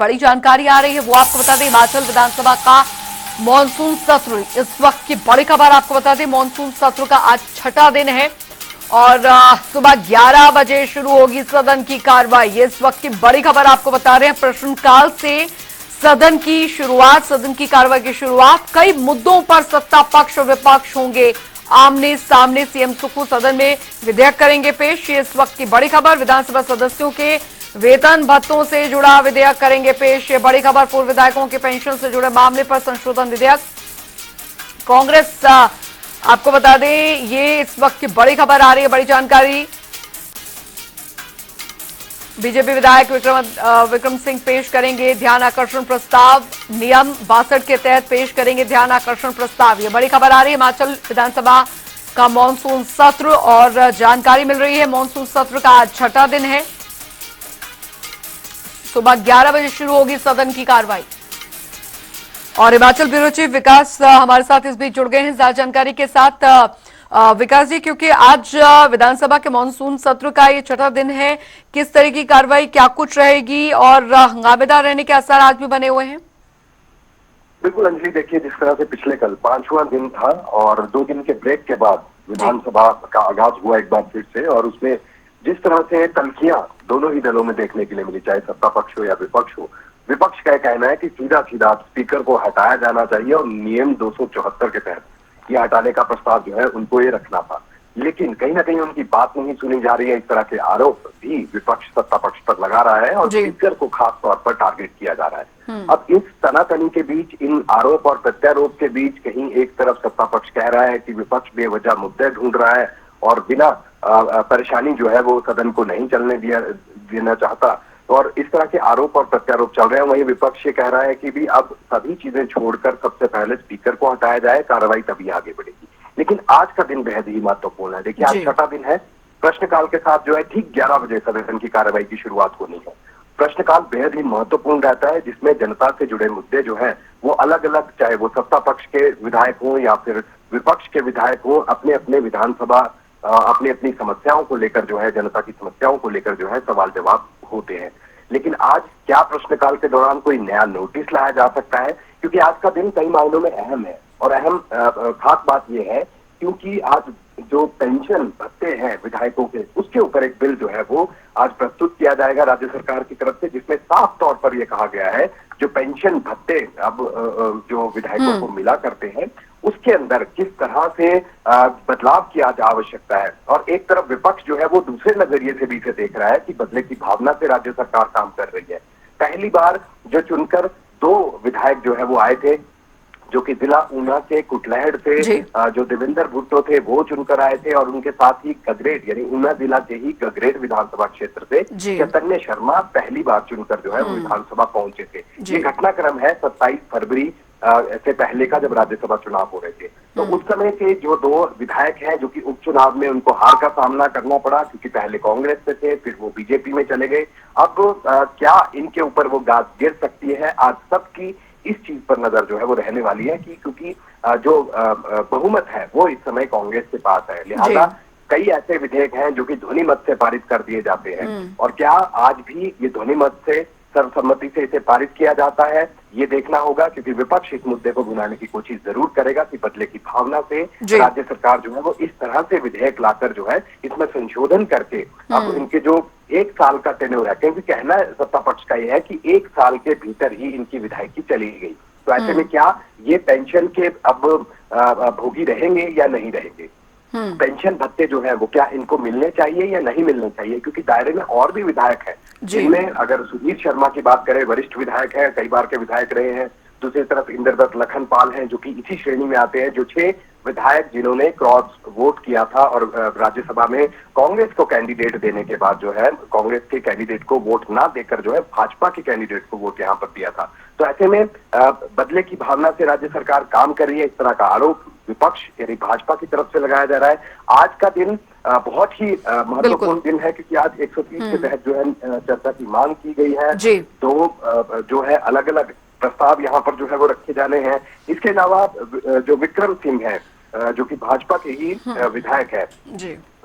बड़ी जानकारी आ रही है वो आपको बता दें। हिमाचल विधानसभा का मॉनसून सत्र इस वक्त की बड़ी खबर आपको बता दें। मॉनसून सत्र का आज छठा दिन है और सुबह 11 बजे शुरू होगी सदन की कार्रवाई। ये इस वक्त की बड़ी खबर आपको बता रहे हैं। प्रश्नकाल से सदन की शुरुआत, सदन की कार्रवाई की शुरुआत। कई मुद्दों पर सत्ता पक्ष और विपक्ष होंगे आमने सामने। सीएम सुक्खू सदन में विधेयक करेंगे पेश। ये इस वक्त की बड़ी खबर। विधानसभा सदस्यों के वेतन भत्तों से जुड़ा विधेयक करेंगे पेश। ये बड़ी खबर। पूर्व विधायकों के पेंशन से जुड़े मामले पर संशोधन विधेयक। कांग्रेस आपको बता दें ये इस वक्त की बड़ी खबर आ रही है, बड़ी जानकारी। बीजेपी विधायक विक्रम सिंह पेश करेंगे ध्यान आकर्षण प्रस्ताव। नियम 62 के तहत पेश करेंगे ध्यान आकर्षण प्रस्ताव। ये बड़ी खबर आ रही है। हिमाचल विधानसभा का मॉनसून सत्र और जानकारी मिल रही है। मॉनसून सत्र का आज छठा दिन है। सुबह 11 बजे शुरू होगी सदन की कार्रवाई। और हिमाचल ब्यूरो चीफ विकास हमारे साथ इस बीच जुड़ गए हैं ज्यादा जानकारी के साथ। विकास जी, क्योंकि आज विधानसभा के मॉनसून सत्र का ये छठा दिन है, किस तरह की कार्रवाई क्या कुछ रहेगी और हंगामेदार रहने के आसार आज भी बने हुए हैं? बिल्कुल अंजलि, देखिए जिस तरह से पिछले कल 5वां दिन था और 2 दिन के ब्रेक के बाद विधानसभा का आगाज हुआ एक बार फिर से, और उसमें जिस तरह से तल्खियां दोनों ही दलों में देखने के लिए मिली, चाहे सत्ता पक्ष हो या विपक्ष हो। विपक्ष का कहना है कि सीधा सीधा स्पीकर को हटाया जाना चाहिए और नियम 274 के तहत ये हटाने का प्रस्ताव जो है उनको ये रखना था। लेकिन कहीं ना कहीं उनकी बात नहीं सुनी जा रही है। इस तरह के आरोप भी विपक्ष सत्ता पक्ष पर लगा रहा है और स्पीकर को खास तौर पर टारगेट किया जा रहा है। अब इस तनातनी के बीच, इन आरोप और प्रत्यारोप के बीच, कहीं एक तरफ सत्ता पक्ष कह रहा है कि विपक्ष बेवजह मुद्दे ढूंढ रहा है और बिना परेशानी जो है वो सदन को नहीं चलने देना चाहता, और इस तरह के आरोप और प्रत्यारोप चल रहे हैं। वहीं विपक्ष ये कह रहा है कि भी अब सभी चीजें छोड़कर सबसे पहले स्पीकर को हटाया जाए, कार्रवाई तभी आगे बढ़ेगी। लेकिन आज का दिन बेहद ही महत्वपूर्ण है। देखिए आज छठा दिन है। प्रश्नकाल के साथ जो है ठीक 11 बजे सदन की कार्रवाई की शुरुआत होनी है। प्रश्नकाल बेहद ही महत्वपूर्ण रहता है, जिसमें जनता से जुड़े मुद्दे जो है वो अलग अलग, चाहे वो सत्ता पक्ष के विधायक हो या फिर विपक्ष के विधायक हो, अपने अपने विधानसभा अपनी अपनी समस्याओं को लेकर जो है, जनता की समस्याओं को लेकर जो है सवाल जवाब होते हैं। लेकिन आज क्या प्रश्नकाल के दौरान कोई नया नोटिस लाया जा सकता है? क्योंकि आज का दिन कई मायनों में अहम है, और अहम खास बात यह है क्योंकि आज जो पेंशन भत्ते हैं विधायकों के, उसके ऊपर एक बिल जो है वो आज प्रस्तुत किया जाएगा राज्य सरकार की तरफ से, जिसमें साफ तौर पर यह कहा गया है जो पेंशन भत्ते अब जो विधायकों को मिला करते हैं उसके अंदर किस तरह से बदलाव की आज आवश्यकता है। और एक तरफ विपक्ष जो है वो दूसरे नजरिए से भी इसे देख रहा है कि बदले की भावना से राज्य सरकार काम कर रही है। पहली बार जो चुनकर 2 विधायक जो है वो आए थे, जो कि जिला ऊना से कुटलैहड़ से जो देवेंद्र भुट्टो थे वो चुनकर आए थे, और उनके साथ ही गगरेट यानी ऊना जिला के ही गगरेट विधानसभा क्षेत्र से चैतन्य शर्मा पहली बार चुनकर जो है वो विधानसभा पहुंचे थे। ये घटनाक्रम है 27 फरवरी से पहले का, जब राज्यसभा चुनाव हो रहे थे। तो उस समय के जो 2 विधायक हैं जो कि उपचुनाव में उनको हार का सामना करना पड़ा, क्योंकि पहले कांग्रेस से थे, फिर वो बीजेपी में चले गए। अब क्या इनके ऊपर वो गाज गिर सकती है? आज सबकी इस चीज पर नजर जो है वो रहने वाली है कि क्योंकि जो बहुमत है वो इस समय कांग्रेस के पास है। लिहाजा कई ऐसे विधेयक हैं जो कि ध्वनि मत से पारित कर दिए जाते हैं, और क्या आज भी ये ध्वनि मत से सर्वसम्मति से इसे पारित किया जाता है, ये देखना होगा। क्योंकि विपक्ष इस मुद्दे को भुनाने की कोशिश जरूर करेगा कि बदले की भावना से राज्य सरकार जो है वो इस तरह से विधेयक लाकर जो है इसमें संशोधन करके अब इनके जो 1 साल का टेन्योर है, क्योंकि कहना सत्ता पक्ष का यह है कि 1 साल के भीतर ही इनकी विधायकी चली गई, तो ऐसे में क्या ये पेंशन के अब भोगी रहेंगे या नहीं रहेंगे? पेंशन भत्ते जो है वो क्या इनको मिलने चाहिए या नहीं मिलने चाहिए? क्योंकि दायरे में और भी विधायक हैं, जिनमें अगर सुधीर शर्मा की बात करें, वरिष्ठ विधायक है, कई बार के विधायक रहे हैं। दूसरी तरफ इंद्रदत्त लखनपाल हैं जो कि इसी श्रेणी में आते हैं, जो 6 विधायक जिन्होंने क्रॉस वोट किया था और राज्यसभा में कांग्रेस को कैंडिडेट देने के बाद जो है कांग्रेस के कैंडिडेट को वोट ना देकर जो है भाजपा के कैंडिडेट को वोट यहाँ पर दिया था। तो ऐसे में बदले की भावना से राज्य सरकार काम कर रही है, इस तरह का आरोप विपक्ष यानी भाजपा की तरफ से लगाया जा रहा है। आज का दिन बहुत ही महत्वपूर्ण दिन है, क्योंकि आज 130 के तहत जो है चर्चा की मांग की गई है। तो जो है अलग अलग प्रस्ताव यहाँ पर जो है वो रखे जाने हैं। इसके अलावा जो विक्रम सिंह है जो कि भाजपा के ही विधायक है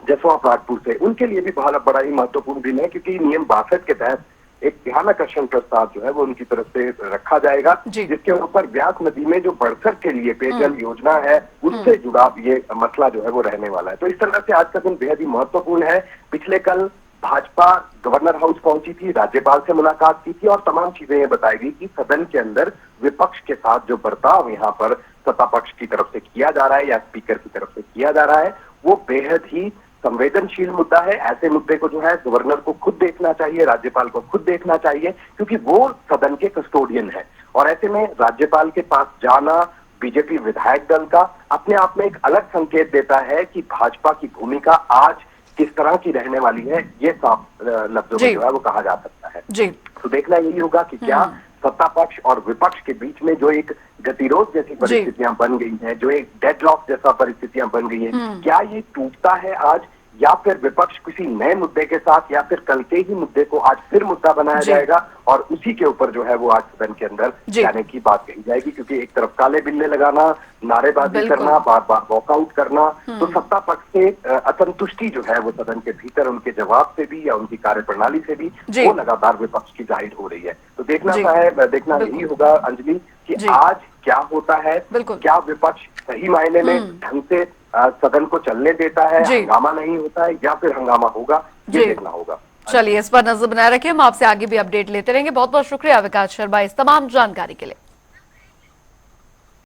जसवा परागपुर से, उनके लिए भी बहुत बड़ा ही महत्वपूर्ण दिन है, क्योंकि नियम 62 के तहत एक ध्यान आकर्षण प्रस्ताव जो है वो उनकी तरफ से रखा जाएगा, जी। जिसके ऊपर व्यास नदी में जो बढ़चढ़ के लिए पेयजल योजना है उससे जुड़ा ये मसला जो है वो रहने वाला है। तो इस तरह से आज का दिन बेहद ही महत्वपूर्ण है। पिछले कल भाजपा गवर्नर हाउस पहुंची थी, राज्यपाल से मुलाकात की थी और तमाम चीजें ये बताई गई कि सदन के अंदर विपक्ष के साथ जो बर्ताव यहाँ पर सत्ता पक्ष की तरफ से किया जा रहा है या स्पीकर की तरफ से किया जा रहा है वो बेहद ही संवेदनशील मुद्दा है। ऐसे मुद्दे को जो है गवर्नर को खुद देखना चाहिए, राज्यपाल को खुद देखना चाहिए, क्योंकि वो सदन के कस्टोडियन है। और ऐसे में राज्यपाल के पास जाना बीजेपी विधायक दल का अपने आप में एक अलग संकेत देता है कि भाजपा की भूमिका आज किस तरह की रहने वाली है, ये साफ लफ्जों में जो है वो कहा जा सकता है। जी। तो देखना यही होगा कि क्या सत्ता पक्ष और विपक्ष के बीच में जो एक गतिरोध जैसी परिस्थितियां बन गई हैं, जो एक डेडलॉक जैसा परिस्थितियां बन गई हैं, क्या ये टूटता है आज, या फिर विपक्ष किसी नए मुद्दे के साथ या फिर कल के ही मुद्दे को आज फिर मुद्दा बनाया जाएगा और उसी के ऊपर जो है वो आज सदन के अंदर जाने की बात कही जाएगी। क्योंकि एक तरफ काले बिल्ले लगाना, नारेबाजी करना, बार बार वॉकआउट करना, तो सत्ता पक्ष से असंतुष्टि जो है वो सदन के भीतर उनके जवाब से भी या उनकी कार्यप्रणाली से भी वो लगातार विपक्ष की जाहिर हो रही है। तो देखना यही होगा अंजलि कि आज क्या होता है, क्या विपक्ष सही मायने में ढंग से सदन को चलने देता है, हंगामा नहीं होता है या फिर हंगामा होगा, ये देखना होगा। चलिए, इस पर नजर बनाए रखिए। हम आपसे आगे भी अपडेट लेते रहेंगे। बहुत बहुत शुक्रिया विकास शर्मा इस तमाम जानकारी के लिए।